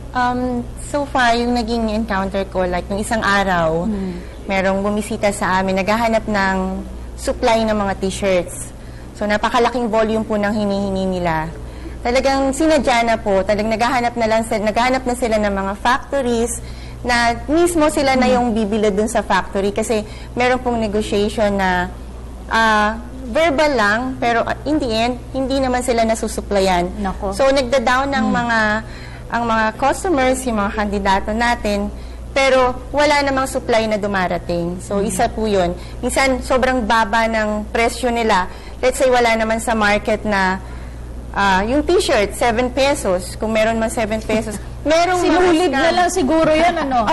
Speaker 5: So far, yung naging encounter ko, like nung isang araw, merong bumisita sa amin, naghahanap ng supply ng mga t-shirts. So, napakalaking volume po ng hinihingi nila. Talagang sinadya na po, talagang naghahanap na sila ng mga factories na mismo sila na yung bibili dun sa factory kasi meron pong negotiation na verbal lang, pero in the end, hindi naman sila nasusuplayan.
Speaker 3: Nako.
Speaker 5: So, nagda-down ng ang mga customers, yung mga kandidato natin, pero wala namang supply na dumarating. So, isa po yun. Minsan, sobrang baba ng presyo nila. Let's say, wala naman sa market na yung t-shirt, 7 pesos. Kung meron man 7 pesos. Merong
Speaker 3: Sinulid na lang siguro yan, ano?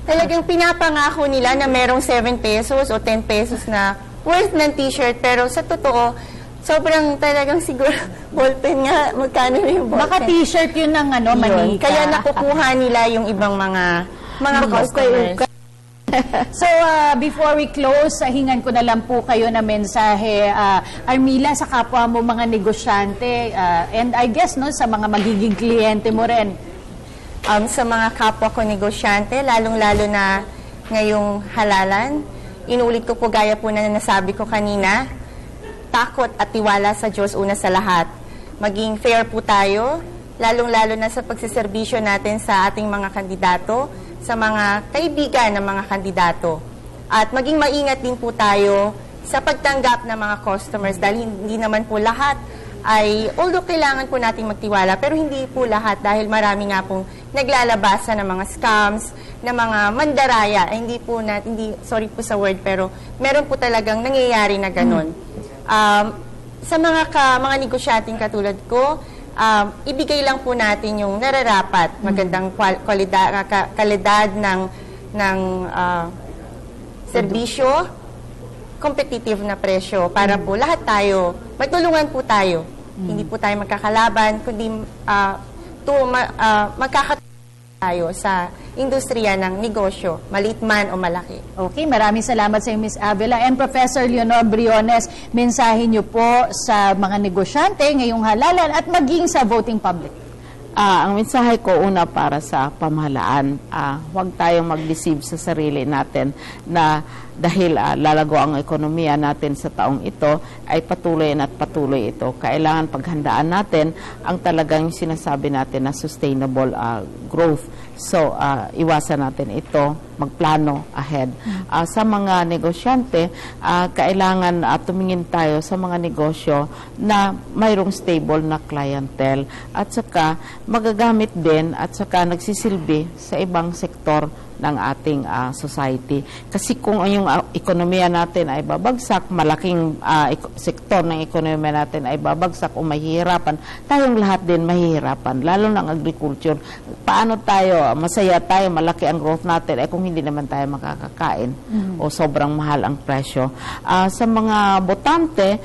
Speaker 5: Talagang pinapangako nila na merong 7 pesos o 10 pesos na worth ng t-shirt. Pero sa totoo, sobrang talagang siguro, ballpen nga, magkano na yung ballpen?
Speaker 3: Baka t-shirt yun ng manika.
Speaker 5: Kaya nakukuha nila yung ibang mga customers.
Speaker 3: So, before we close, hingan ko na lang po kayo na mensahe, Armila, sa kapwa mo mga negosyante, and I guess sa mga magiging kliyente mo rin.
Speaker 5: Sa mga kapwa ko negosyante, lalong-lalo na ngayong halalan, inuulit ko po gaya po na nasabi ko kanina, takot at tiwala sa Diyos una sa lahat. maging fair po tayo, lalong-lalo na sa pagsiservisyo natin sa ating mga kandidato, sa mga kaibigan ng mga kandidato. At maging maingat din po tayo sa pagtanggap ng mga customers dahil hindi naman po lahat ay, although kailangan po nating magtiwala, pero hindi po lahat dahil marami nga pong naglalabasan ng mga scams, ng mga mandaraya. Hindi po sorry po sa word, pero meron po talagang nangyayari na ganun. Sa mga negosyanteng katulad ko, ibigay lang po natin yung nararapat, magandang kalidad ng serbisyo, competitive na presyo para po lahat tayo, magtulungan po tayo. Hindi po tayo magkakalaban, kundi magkakatulungan tayo sa industriya ng negosyo, maliit man o malaki.
Speaker 3: Okay, maraming salamat sa iyo, Ms. Avila. And Professor Leonor Briones, mensahe niyo po sa mga negosyante ngayong halalan at maging sa voting public.
Speaker 4: Ang mensahe ko una para sa pamahalaan, huwag tayong mag-deceive sa sarili natin na dahil lalago ang ekonomiya natin sa taong ito, ay patuloy at patuloy ito. Kailangan paghandaan natin ang talagang sinasabi natin na sustainable growth. So, iwasan natin ito, magplano ahead. Sa mga negosyante, kailangan tumingin tayo sa mga negosyo na mayroong stable na clientele at saka magagamit din at saka nagsisilbi sa ibang sektor ng ating society. Kasi kung yung ekonomiya natin ay babagsak, malaking sektor ng ekonomiya natin ay babagsak o mahihirapan, tayong lahat din mahihirapan, lalo ng agriculture. Paano tayo, masaya tayo, malaki ang growth natin, kung hindi naman tayo makakakain o sobrang mahal ang presyo. Sa mga botante,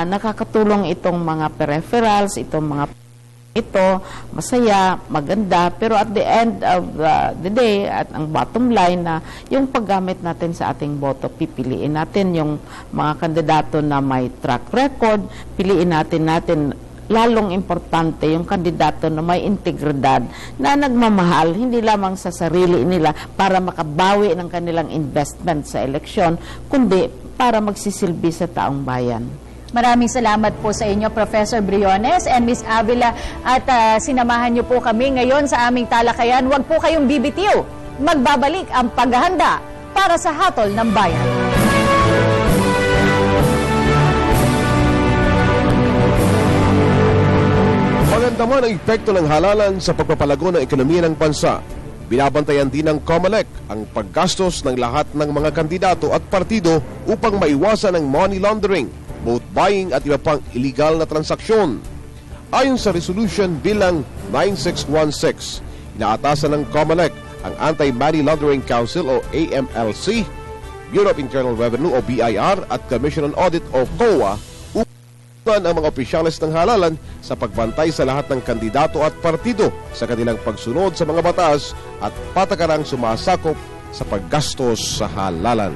Speaker 4: nakakatulong itong mga peripherals, itong mga ito, masaya, maganda, pero at the end of the day, at ang bottom line na yung paggamit natin sa ating boto, pipiliin natin yung mga kandidato na may track record, piliin natin lalong importante yung kandidato na may integridad, na nagmamahal, hindi lamang sa sarili nila para makabawi ng kanilang investment sa eleksyon, kundi para magsisilbi sa taong bayan.
Speaker 3: Maraming salamat po sa inyo, Professor Briones and Ms. Avila, at sinamahan niyo po kami ngayon sa aming talakayan. Huwag po kayong bibitiw. Magbabalik ang paghahanda para sa hatol ng bayan.
Speaker 2: Maganda man ang epekto ng halalan sa pagpapalago ng ekonomiya ng bansa. Binabantayan din ng COMELEC ang paggastos ng lahat ng mga kandidato at partido upang maiwasan ang money laundering, vote buying at iba pang illegal na transaksyon. Ayon sa resolution bilang 9616, inaatasan ng COMELEC ang Anti-Money Laundering Council o AMLC, Bureau of Internal Revenue o BIR at Commission on Audit o COA upang ang mga opisyales ng halalan sa pagbantay sa lahat ng kandidato at partido sa kanilang pagsunod sa mga batas at patakarang sumasakop sa paggastos sa halalan.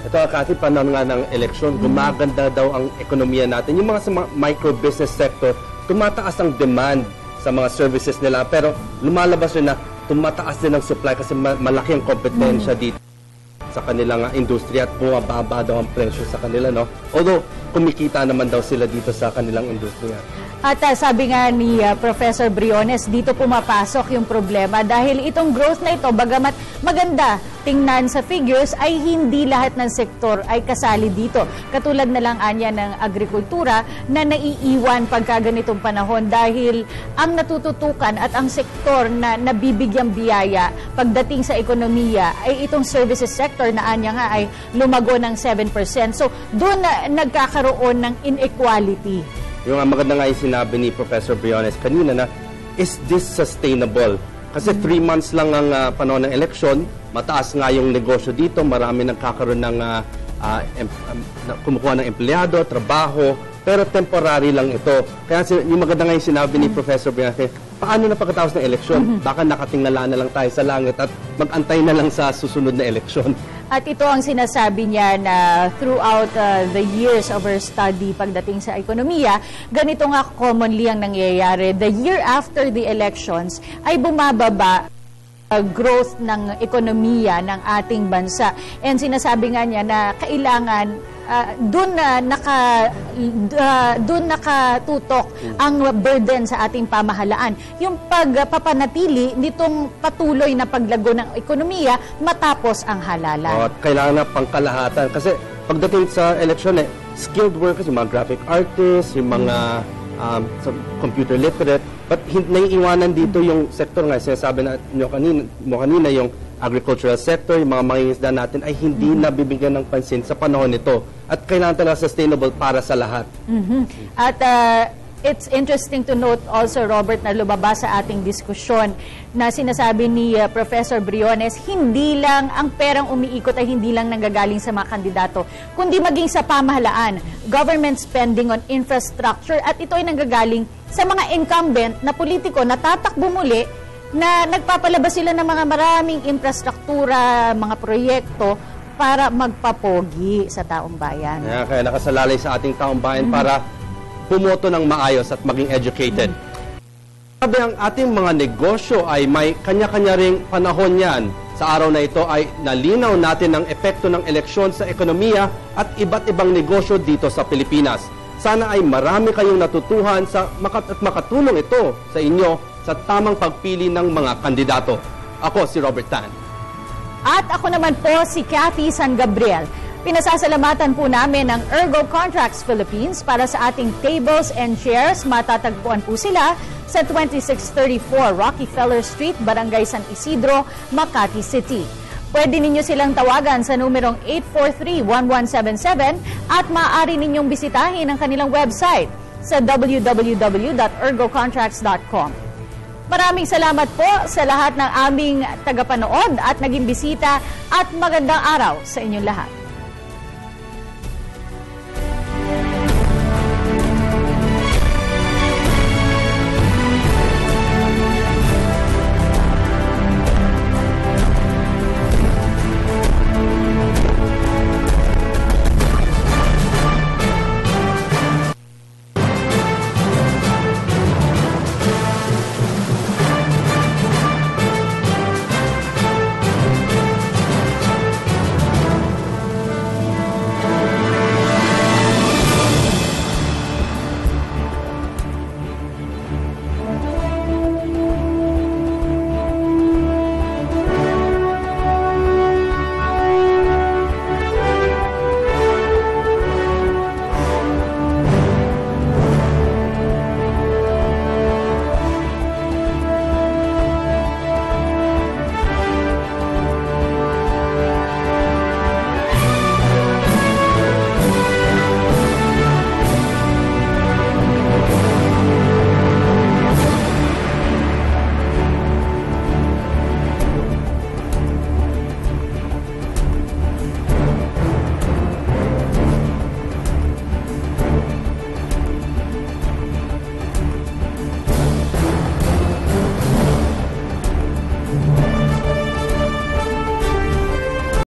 Speaker 1: Ito, kasi panahon nga ng eleksyon, gumaganda daw ang ekonomiya natin. Yung mga sa micro-business sector, tumataas ang demand sa mga services nila. Pero lumalabas rin na tumataas din ang supply kasi malaki ang kompetensya dito sa kanilang industriya at bumababa daw ang presyo sa kanila, no? Although, kumikita naman daw sila dito sa kanilang industriya.
Speaker 3: At sabi nga ni Professor Briones, dito pumapasok yung problema dahil itong growth na ito, bagamat maganda tingnan sa figures, ay hindi lahat ng sektor ay kasali dito. Katulad na lang anya ng agrikultura na naiiwan pagka ganitong panahon dahil ang natututukan at ang sektor na nabibigyang biyaya pagdating sa ekonomiya ay itong services sector na anya nga ay lumago ng 7%. So doon na nagkakaroon ng inequality.
Speaker 1: Yung maganda nga yung sinabi ni Professor Briones kanina na, is this sustainable? Kasi 3 months lang ang panahon ng eleksyon, mataas nga yung negosyo dito, marami nagkakaroon ng kumukuha ng empleyado, trabaho, pero temporary lang ito. Kaya yung maganda nga yung sinabi ni Professor Briones, paano na pagkatapos ng eleksyon? Baka nakatingala na lang tayo sa langit at mag-antay na lang sa susunod na eleksyon.
Speaker 3: At ito ang sinasabi niya na throughout the years of her study pagdating sa ekonomiya, ganito nga commonly ang nangyayari. The year after the elections ay bumababa growth ng ekonomiya ng ating bansa. And sinasabi nga niya na kailangan doon nakatutok ang burden sa ating pamahalaan. Yung pagpapanatili nitong patuloy na paglago ng ekonomiya matapos ang halalan.
Speaker 1: At kailangan na pangkalahatan. Kasi pagdating sa eleksyon, skilled workers, yung mga graphic artists, yung mga computer literate, but naiiwanan dito yung sektor nga, sinasabi na mo kanina, yung agricultural sector, yung mga mangingisda natin ay hindi nabibigyan ng pansin sa panahon nito. At kailangan talaga sustainable para sa lahat.
Speaker 3: At it's interesting to note also, Robert, na lumabas sa ating diskusyon na sinasabi ni Professor Briones, hindi lang ang perang umiikot ay hindi lang nanggagaling sa mga kandidato, kundi maging sa pamahalaan, government spending on infrastructure, at ito ay nanggagaling sa mga incumbent na politiko na tatakbo muli na nagpapalabas sila ng mga maraming infrastruktura, mga proyekto para magpapogi sa taong bayan.
Speaker 1: Kaya nakasalalay sa ating taong bayan para pumoto ng maayos at maging educated. Sabi ang ating mga negosyo ay may kanya-kanya ring panahon yan. Sa araw na ito ay nalinaw natin ang epekto ng eleksyon sa ekonomiya at iba't ibang negosyo dito sa Pilipinas. Sana ay marami kayong natutuhan at makatulong ito sa inyo sa tamang pagpili ng mga kandidato. Ako si Robert Tan.
Speaker 3: At ako naman po si Cathy San Gabriel. Pinasasalamatan po namin ang Ergo Contracts Philippines para sa ating tables and chairs. Matatagpuan po sila sa 2634 Rockefeller Street, Barangay San Isidro, Makati City. Pwede ninyo silang tawagan sa numerong 843-1177 at maaari ninyong bisitahin ang kanilang website sa www.ergocontracts.com. Maraming salamat po sa lahat ng aming tagapanood at naging bisita at magandang araw sa inyong lahat.